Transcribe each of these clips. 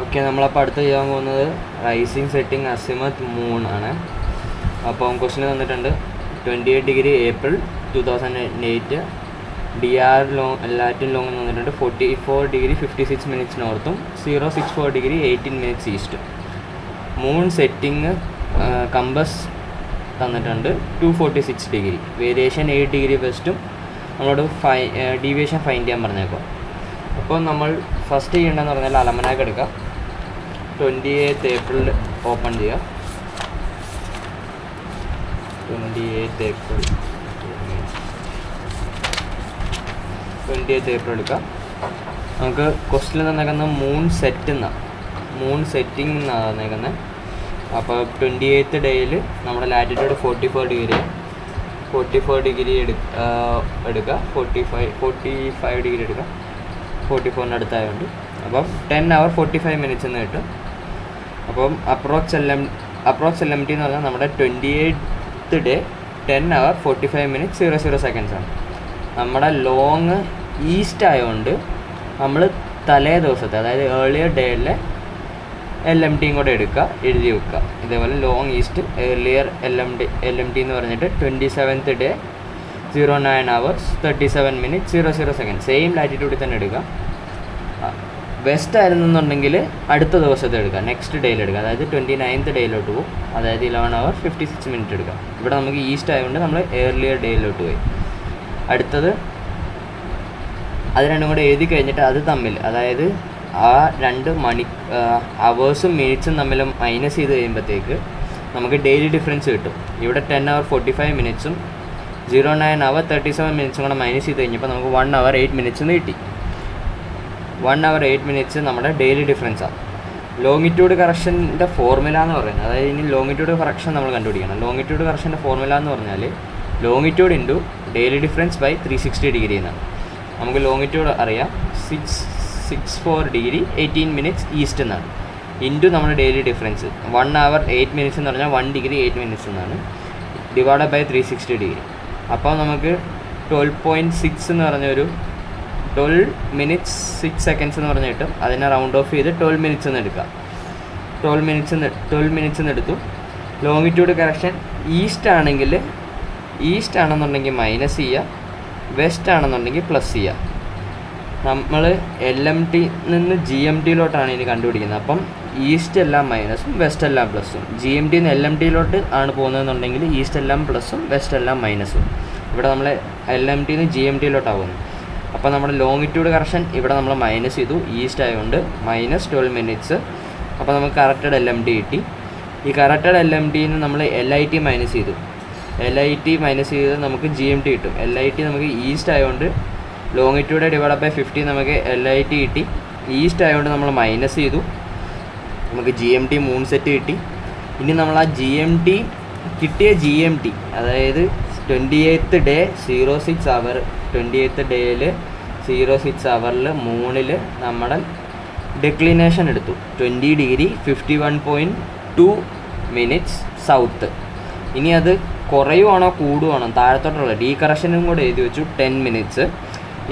Okay, നമ്മളപ്പോൾ അടുത്ത് ചെയ്യാൻ പോകുന്നത് റൈസിങ് സെറ്റിംഗ് അസിമത്ത് മൂൺ ആണ്. അപ്പം ക്വസ്റ്റിന് തന്നിട്ടുണ്ട് 28 degree April 2008 DR lat and long എന്ന് തന്നിട്ടുണ്ട് 44 ഡിഗ്രി 56 മിനിറ്റ്സ് നോർത്തും 064 ഡിഗ്രി 18 മിനിറ്റ്സ് ഈസ്റ്റും. മൂൺ സെറ്റിംഗ് കമ്പസ് തന്നിട്ടുണ്ട് 246 ഡിഗ്രി, വേരിയേഷൻ 8 ഡിഗ്രി വെസ്റ്റും. നമ്മളോട് ഡീവിയേഷൻ ഫൈൻഡ് ചെയ്യാൻ പറഞ്ഞേക്കാം. അപ്പോൾ നമ്മൾ ഫസ്റ്റ് ചെയ്യേണ്ടതെന്ന് പറഞ്ഞാൽ അലമനാക്ക് എടുക്കുക. 28 ഏപ്രിൽ ഓപ്പൺ ചെയ്യുക. 28 ഏപ്രിൽ എടുക്കുക. നമുക്ക് ക്വസ്റ്റിൽ തന്നേക്കുന്ന മൂൺ സെറ്റിംഗ് എന്നാണ് തന്നേക്കുന്നത്. അപ്പോൾ 28th ഡേയിൽ നമ്മുടെ ലാറ്റിറ്റ്യൂഡ് 44 ഡിഗ്രി എടുക്കുക. 45 ഡിഗ്രി എടുക്കുക. 44 അടുത്തായതുകൊണ്ട് അപ്പം 10 hour 45 minutes എന്ന് കിട്ടും. അപ്പം അപ്രോക്സ് LMT എന്ന് പറഞ്ഞാൽ നമ്മുടെ 28th day 10 hour 45 minutes 00 seconds ആണ്. നമ്മുടെ ലോങ് ഈസ്റ്റ് ആയതുകൊണ്ട് നമ്മൾ തലേ ദിവസത്തെ, അതായത് ഏർലിയർ ഡേയിലെ LMTയും കൂടെ എഴുതി വെക്കുക. ഇതേപോലെ ലോങ് ഈസ്റ്റ് ഏർലിയർ LMT എന്ന് പറഞ്ഞിട്ട് 27th day 09 hours 37 minutes 00 seconds same ലാറ്റിറ്റ്യൂഡിൽ തന്നെ എടുക്കുക. വെസ്റ്റ് ആയിരുന്നെന്നുണ്ടെങ്കിൽ അടുത്ത ദിവസത്തെ എടുക്കുക, നെക്സ്റ്റ് ഡേയിൽ എടുക്കുക. അതായത് 29th ഡേയിലോട്ട് പോകും, അതായത് 11 hours 56 minutes എടുക്കുക. ഇവിടെ നമുക്ക് ഈസ്റ്റ് ആയതുകൊണ്ട് നമ്മൾ ഏർലിയർ ഡേയിലോട്ട് പോയി. അടുത്തത് അത് രണ്ടും കൂടെ എഴുതി കഴിഞ്ഞിട്ട് അത് തമ്മിൽ, അതായത് ആ 2 അവേഴ്സും മിനിറ്റ്സും തമ്മിൽ മൈനസ് ചെയ്ത് കഴിയുമ്പോഴത്തേക്ക് നമുക്ക് ഡെയിലി ഡിഫറൻസ് കിട്ടും. ഇവിടെ 10 hour 45 minutesഉം 09 hour 37 minutesഉം കൂടെ മൈനസ് ചെയ്ത് കഴിഞ്ഞപ്പോൾ നമുക്ക് 1 hour 8 minutes എന്ന് കിട്ടി. 1 hour 8 minutes നമ്മുടെ ഡെയിലി ഡിഫറൻസാണ്. ലോങ്ങിറ്റ്യൂഡ് കറക്ഷൻ്റെ ഫോർമുല എന്ന് പറയുന്നത്, അതായത് ഇനി ലോങ്ങിറ്റ്യൂഡ് കറക്ഷൻ നമ്മൾ കണ്ടുപിടിക്കണം. ലോങ്ങിറ്റ്യൂഡ് കറക്ഷൻ്റെ ഫോർമുല എന്ന് പറഞ്ഞാൽ longitude into daily difference by 360 degree എന്നാണ്. നമുക്ക് ലോങ്ങിറ്റ്യൂഡ് അറിയാം 664 ഡിഗ്രി 18 minutes ഈസ്റ്റ് എന്നാണ്. ഇൻറ്റു നമ്മുടെ ഡെയിലി ഡിഫറൻസ് 1 hour 8 minutes എന്ന് പറഞ്ഞാൽ 1 degree 8 minutes എന്നാണ്, ഡിവൈഡ് ബൈ 360 ഡിഗ്രി. അപ്പോൾ നമുക്ക് 12.6 എന്ന് പറഞ്ഞൊരു 12 minutes 6 seconds എന്ന് പറഞ്ഞ് കിട്ടും. അതിനെ റൗണ്ട് ഓഫ് ചെയ്ത് 12 minutes എന്ന് എടുക്കുക. 12 minutes എന്ന് എടുത്തു. ലോങ്ങിറ്റ്യൂഡ് കറക്ഷൻ ഈസ്റ്റ് ആണെന്നുണ്ടെങ്കിൽ മൈനസ് ചെയ്യുക, വെസ്റ്റ് ആണെന്നുണ്ടെങ്കിൽ പ്ലസ് ചെയ്യുക. നമ്മൾ LMT നിന്ന് GMTയിലോട്ടാണ് ഇനി കണ്ടുപിടിക്കുന്നത്. അപ്പം ഈസ്റ്റ് എല്ലാം മൈനസും വെസ്റ്റ് എല്ലാം പ്ലസ്സും. GMT നിന്ന് LMTയിലോട്ട് ആണ് പോകുന്നതെന്നുണ്ടെങ്കിൽ ഈസ്റ്റ് എല്ലാം പ്ലസ്സും വെസ്റ്റ് എല്ലാം മൈനസും. ഇവിടെ നമ്മൾ LMT നിന്ന് GMTയിലോട്ടാണ് പോകുന്നത്. അപ്പോൾ നമ്മുടെ ലോങ്ങിറ്റ്യൂഡ് കറക്ഷൻ ഇവിടെ നമ്മൾ മൈനസ് ചെയ്തു, ഈസ്റ്റ് ആയതുകൊണ്ട് മൈനസ് 12 minutes. അപ്പോൾ നമുക്ക് കറക്റ്റഡ് LMT കിട്ടി. ഈ കറക്റ്റഡ് LMTന്ന് നമ്മൾ LIT മൈനസ് ചെയ്തു. LIT മൈനസ് ചെയ്ത് നമുക്ക് GMT കിട്ടും. LIT നമുക്ക് ഈസ്റ്റ് ആയതുകൊണ്ട് ലോങ്ങിറ്റ്യൂഡ് ഡിവൈഡ് ബൈ 50 നമുക്ക് LIT കിട്ടി. ഈസ്റ്റ് ആയതുകൊണ്ട് നമ്മൾ മൈനസ് ചെയ്തു, നമുക്ക് GMT മൂൺ സെറ്റ് കിട്ടി. ഇനി നമ്മൾ ആ കിട്ടിയ GMT, അതായത് 28th ഡേ 06 hour 28th ഡേയിൽ 06 hourൽ മൂണിൽ നമ്മുടെ ഡെക്ലിനേഷൻ എടുത്തു 20 ഡിഗ്രി 51.2 minutes സൗത്ത്. ഇനി അത് കുറയുവാണോ കൂടുവാണോ താഴത്തോട്ടുള്ള ഡീകറക്ഷനും കൂടെ എഴുതി വെച്ചു 10 minutes.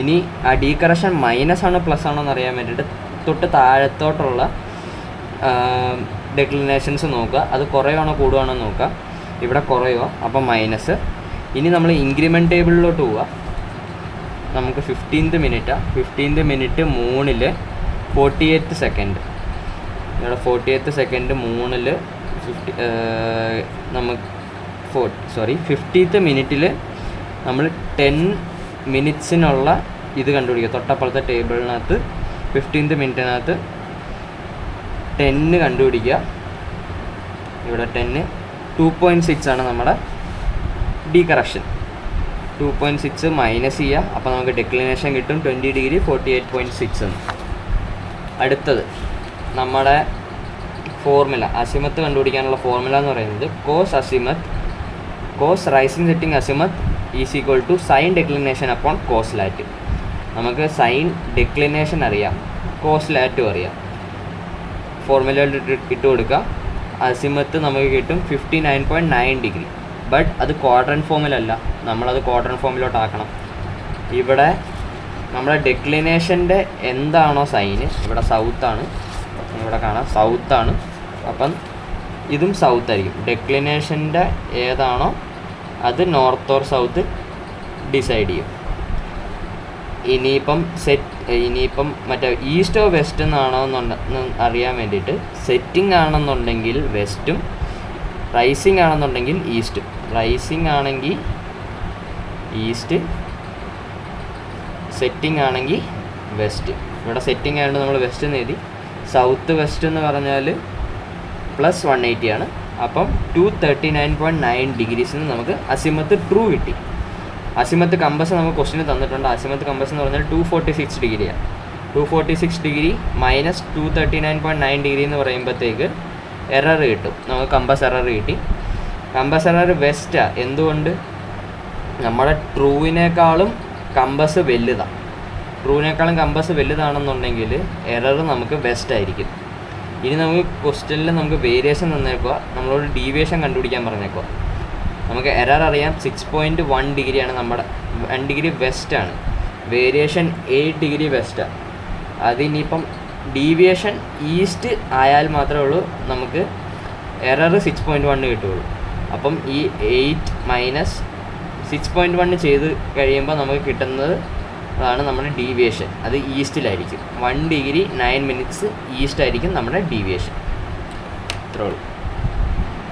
ഇനി ആ ഡീകറക്ഷൻ മൈനസ് ആണോ പ്ലസ് ആണോ എന്ന് അറിയാൻ വേണ്ടിയിട്ട് തൊട്ട് താഴത്തോട്ടുള്ള ഡെക്ലിനേഷൻസ് നോക്കുക, അത് കുറയുവാണോ കൂടുവാണോ നോക്കുക. ഇവിടെ കുറയുക, അപ്പോൾ മൈനസ്. ഇനി നമ്മൾ ഇൻക്രിമെൻറ്റ് ടേബിളിലോട്ട് പോവുക. നമുക്ക് 15th minute മൂണിൽ 48 seconds. ഇവിടെ 48 seconds മൂണിൽ 50th minute നമ്മൾ 10 minutesനുള്ള ഇത് കണ്ടുപിടിക്കുക. തൊട്ടപ്പുറത്തെ ടേബിളിനകത്ത് 15th minute 10 കണ്ടുപിടിക്കുക. ഇവിടെ 10 2.6 ആണ് നമ്മുടെ ഡീകറക്ഷൻ. 2.6 മൈനസ് ചെയ്യുക, അപ്പോൾ നമുക്ക് ഡെക്ലിനേഷൻ കിട്ടും 20 ഡിഗ്രി 48.6 എന്ന്. അടുത്തത് നമ്മുടെ ഫോർമുല, അസിമത്ത് കണ്ടുപിടിക്കാനുള്ള ഫോർമുല എന്ന് പറയുന്നത് cos rising setting azimuth is equal to sine declination upon cos lat. നമുക്ക് സൈൻ ഡെക്ലിനേഷൻ അറിയാം, കോസ് ലാറ്റും അറിയാം. ഫോർമുലയിൽ ഇട്ട് കൊടുക്കുക. അസിമത്ത് നമുക്ക് കിട്ടും 59.9 ഡിഗ്രി. ബട്ട് അത് ക്വാഡ്രൻറ്റ് ഫോമിലല്ല, നമ്മളത് ക്വാഡ്രൻറ്റ് ഫോമിലോട്ടാക്കണം. ഇവിടെ നമ്മുടെ ഡെക്ലിനേഷൻ്റെ എന്താണോ സൈന്, ഇവിടെ സൗത്താണ്, ഇവിടെ കാണാം സൗത്താണ്. അപ്പം ഇതും സൗത്ത് ആയിരിക്കും. ഡെക്ലിനേഷൻ്റെ ഏതാണോ അത് നോർത്ത് ഓർ സൗത്ത് ഡിസൈഡ് ചെയ്യും. ഇനിയിപ്പം മറ്റേ ഈസ്റ്റ് ഓർ വെസ്റ്റ് എന്നാണോ എന്ന് അറിയാൻ വേണ്ടിയിട്ട് സെറ്റിംഗ് ആണെന്നുണ്ടെങ്കിൽ വെസ്റ്റും, റൈസിങ് ആണെന്നുണ്ടെങ്കിൽ ഈസ്റ്റും. റൈസിങ് ആണെങ്കിൽ ഈസ്റ്റ്, സെറ്റിംഗ് ആണെങ്കിൽ വെസ്റ്റ്. ഇവിടെ സെറ്റിംഗ് ആയതുകൊണ്ട് നമ്മൾ വെസ്റ്റ് എന്ന് എഴുതി. സൗത്ത് വെസ്റ്റ് എന്ന് പറഞ്ഞാൽ +180 ആണ്. അപ്പം 239.9 ഡിഗ്രീസിന് നമുക്ക് അസിമത്ത് ട്രൂ കിട്ടി. അസിമത്ത് കമ്പസ് നമുക്ക് ക്വസ്റ്റിന് തന്നിട്ടുണ്ട്. അസിമത്ത് കമ്പസ് എന്ന് പറഞ്ഞാൽ 246 ഡിഗ്രിയാണ്. 246 ഡിഗ്രി മൈനസ് 239.9 ഡിഗ്രി എന്ന് പറയുമ്പോഴത്തേക്ക് എറർ കിട്ടും. നമുക്ക് കമ്പസ് എറർ കിട്ടി. കമ്പസ് എറർ വെസ്റ്റാണ്. എന്തുകൊണ്ട്? നമ്മുടെ ട്രൂവിനേക്കാളും കമ്പസ് വലുതാണ്. ട്രൂവിനേക്കാളും കമ്പസ് വലുതാണെന്നുണ്ടെങ്കിൽ എറർ നമുക്ക് വെസ്റ്റ് ആയിരിക്കും. ഇനി നമുക്ക് ക്വസ്റ്റ്യനിൽ നമുക്ക് വേരിയേഷൻ തന്നേക്കുക, നമ്മളോട് ഡീവിയേഷൻ കണ്ടുപിടിക്കാൻ പറഞ്ഞേക്കുക. നമുക്ക് എറർ അറിയാം 6.1 ഡിഗ്രിയാണ്. നമ്മുടെ 1 ഡിഗ്രി വെസ്റ്റാണ്. വേരിയേഷൻ 8 ഡിഗ്രി വെസ്റ്റാണ്. അതിനിപ്പം ഡീവിയേഷൻ ഈസ്റ്റ് ആയാൽ മാത്രമേ ഉള്ളൂ നമുക്ക് എറർ 6.1 കിട്ടുകയുള്ളൂ. അപ്പം ഈ 8 മൈനസ് 6.1 ചെയ്ത് കഴിയുമ്പോൾ നമുക്ക് കിട്ടുന്നത് അതാണ് നമ്മുടെ ഡീവിയേഷൻ. അത് ഈസ്റ്റിലായിരിക്കും. 1 ഡിഗ്രി 9 മിനിറ്റ്സ് ഈസ്റ്റ് ആയിരിക്കും നമ്മുടെ ഡീവിയേഷൻ. ഇത്രേ ഉള്ളൂ.